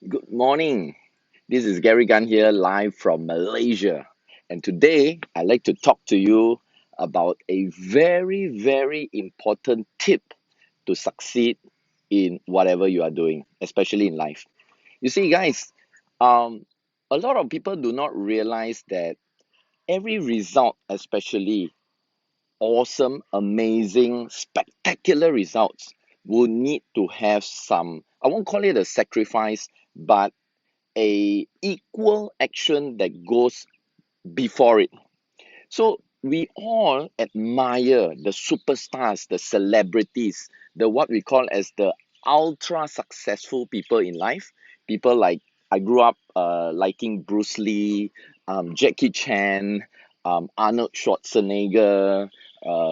Good morning. This is Gary Gan here, live from Malaysia. And today, I'd like to talk to you about a very, very important tip to succeed in whatever you are doing, especially in life. You see, guys, um, a lot of people do not realize that every result, especially awesome, amazing, spectacular results, will need to have some, I won't call it a sacrifice, but a equal action that goes before it. So we all admire the superstars, the celebrities, the what we call as the ultra successful people in life. People like I grew up liking Bruce Lee, Jackie Chan, Arnold Schwarzenegger,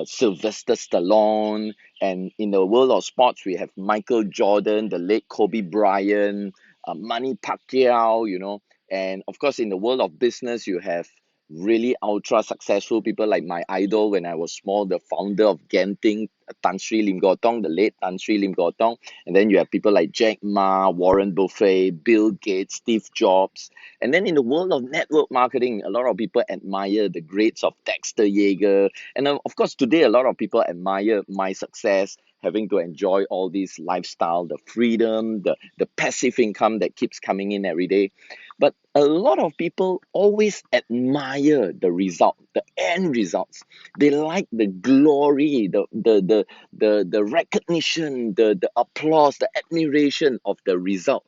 Sylvester Stallone, and in the world of sports we have Michael Jordan, the late Kobe Bryant, Manny Pacquiao, and of course in the world of business you have really ultra successful people like my idol when I was small, the founder of Genting, Tan Sri Lim Gotong, the late Tan Sri Lim Gotong. And then you have people like Jack Ma, Warren Buffett, Bill Gates, Steve Jobs. And then in the world of network marketing, a lot of people admire the greats of Dexter Yeager. And of course, today, a lot of people admire my success, having to enjoy all this lifestyle, the freedom, the passive income that keeps coming in every day. But a lot of people always admire the result, the end results. They like the glory, the recognition, the applause, the admiration of the result.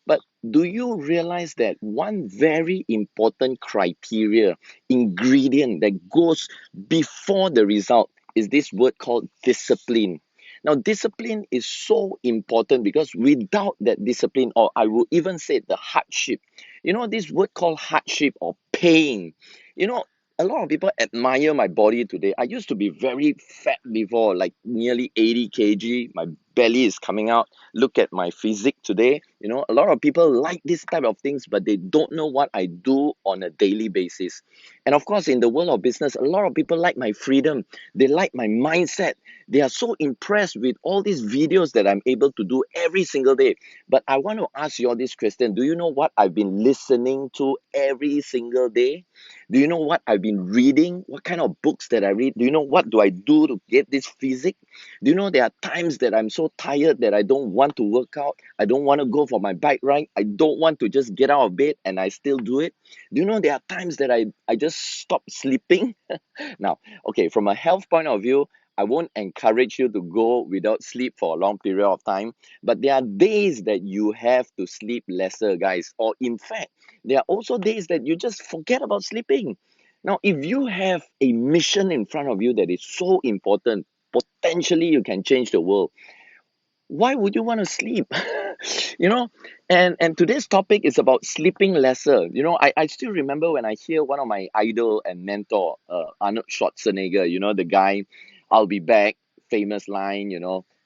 But do you realize that one very important criteria, ingredient that goes before the result is this word called discipline? Now, discipline is so important because without that discipline, or I would even say the hardship, this word called hardship or pain, you know, a lot of people admire my body today. I used to be very fat before, like nearly 80 kg. My belly is coming out. Look at my physique today. A lot of people like this type of things, but they don't know what I do on a daily basis. And of course, in the world of business, a lot of people like my freedom. They like my mindset. They are so impressed with all these videos that I'm able to do every single day. But I want to ask you all this question. Do you know what I've been listening to every single day? Do you know what I've been reading? What kind of books that I read? Do you know what do I do to get this physique? Do you know there are times that I'm so tired that I don't want to work out? I don't want to go for my bike ride. I don't want to just get out of bed and I still do it. Do you know there are times that I just stop sleeping? Now, okay, from a health point of view, I won't encourage you to go without sleep for a long period of time. But there are days that you have to sleep lesser, guys. Or in fact, there are also days that you just forget about sleeping. Now, if you have a mission in front of you that is so important, potentially you can change the world, why would you want to sleep? you know and today's topic is about sleeping lesser. I still remember when I hear one of my idol and mentor, Arnold Schwarzenegger, the guy, I'll be back, famous line,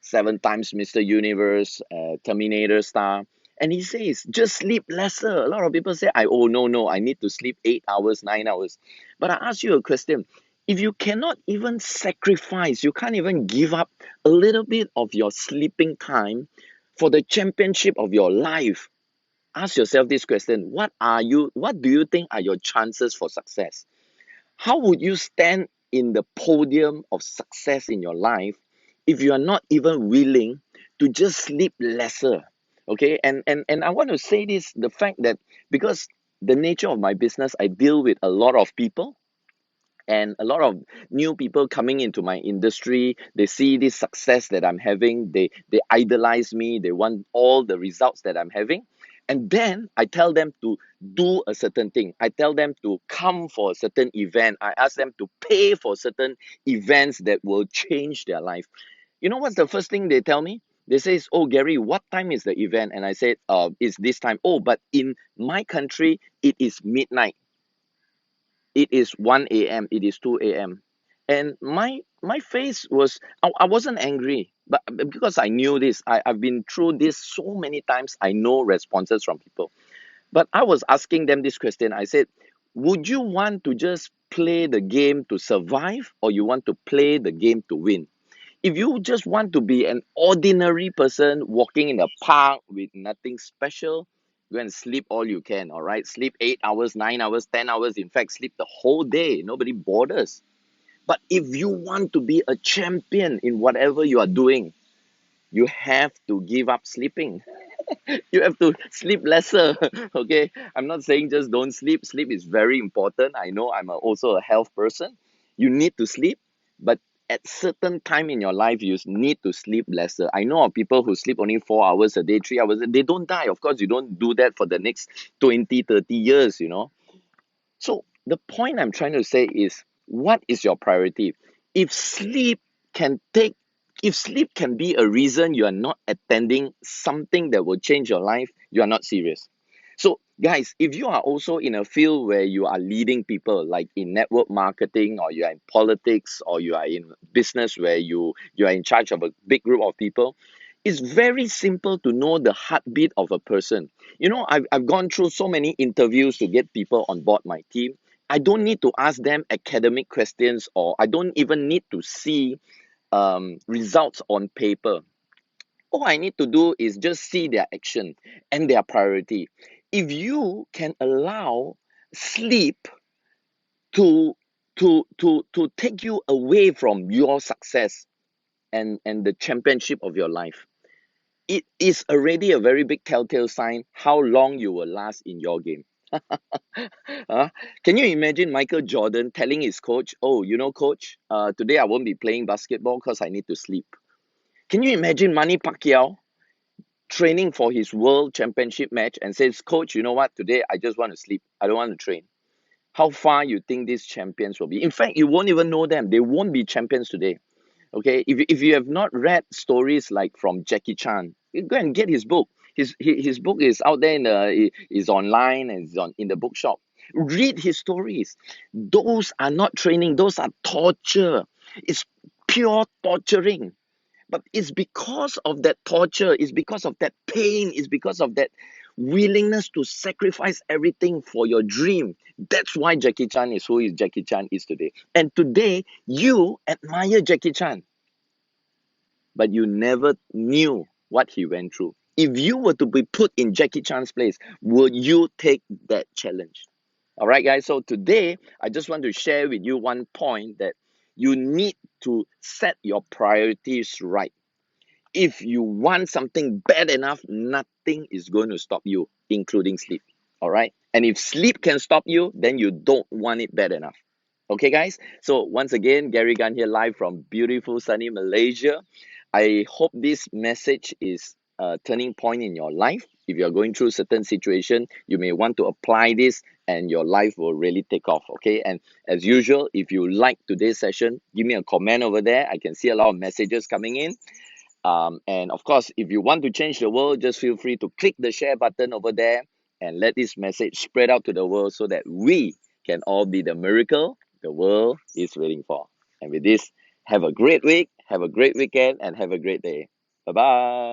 7 times Mr. Universe, Terminator star. And he says just sleep lesser. A lot of people say, oh, no, I need to sleep 8 hours, 9 hours. But I ask you a question. If you cannot even sacrifice, you can't even give up a little bit of your sleeping time for the championship of your life, ask yourself this question. What do you think are your chances for success? How would you stand in the podium of success in your life if you are not even willing to just sleep lesser? Okay, and I want to say this, the fact that because the nature of my business, I deal with a lot of people, and a lot of new people coming into my industry. They see this success that I'm having, they idolize me, they want all the results that I'm having. And then I tell them to do a certain thing. I tell them to come for a certain event. I ask them to pay for certain events that will change their life. You know what's the first thing they tell me? They say, oh, Gary, what time is the event? And I said, it's this time. Oh, but in my country it is midnight, it is 1 a.m., it is 2 a.m. And my face was, I wasn't angry, but because I knew this, I've been through this so many times, I know responses from people. But I was asking them this question. I said, would you want to just play the game to survive, or you want to play the game to win? If you just want to be an ordinary person walking in a park with nothing special, Go and sleep all you can, all right? Sleep 8 hours, 9 hours, 10 hours. In fact, sleep the whole day. Nobody bothers. But if you want to be a champion in whatever you are doing, you have to give up sleeping. You have to sleep lesser. Okay, I'm not saying just don't sleep. Sleep is very important. I know I'm also a health person. You need to sleep, but at certain time in your life you need to sleep lesser. I know of people who sleep only 4 hours a day, 3 hours a day. They don't die. Of course you don't do that for the next 20, 30 years, you know. So the point I'm trying to say is, what is your priority? If sleep can take, if sleep can be a reason you are not attending something that will change your life, you are not serious. So guys, if you are also in a field where you are leading people, like in network marketing, or you are in politics, or you are in business where you are in charge of a big group of people, it's very simple to know the heartbeat of a person. You know, I've gone through so many interviews to get people on board my team. I don't need to ask them academic questions, or I don't even need to see results on paper. All I need to do is just see their action and their priority. If you can allow sleep to to take you away from your success and the championship of your life, it is already a very big telltale sign how long you will last in your game. Huh? Can you imagine Michael Jordan telling his coach, "Oh, you know, coach, today I won't be playing basketball because I need to sleep." Can you imagine Manny Pacquiao training for his world championship match and says, "Coach, you know what? Today I just want to sleep. I don't want to train." How far you think these champions will be? In fact, you won't even know them. They won't be champions today. Okay, if you have not read stories like from Jackie Chan, you go and get his book. His book is out there is online and is on in the bookshop. Read his stories. Those are not training, those are torture. It's pure torturing. But it's because of that torture, it's because of that pain, it's because of that willingness to sacrifice everything for your dream. That's why Jackie Chan is who is Jackie Chan is today. And today, you admire Jackie Chan, but you never knew what he went through. If you were to be put in Jackie Chan's place, would you take that challenge? All right, guys. So today, I just want to share with you one point that you need to set your priorities right. If you want something bad enough, nothing is going to stop you, including sleep. All right. And if sleep can stop you, then you don't want it bad enough. Okay, guys. So once again, Gary Gan here, live from beautiful sunny Malaysia. I hope this message is a turning point in your life. If you're going through certain situation, you may want to apply this and your life will really take off. Okay. And as usual, if you like today's session, give me a comment over there. I can see a lot of messages coming in. And of course, if you want to change the world, just feel free to click the share button over there and let this message spread out to the world so that we can all be the miracle the world is waiting for. And with this, have a great week, have a great weekend, and have a great day. Bye bye.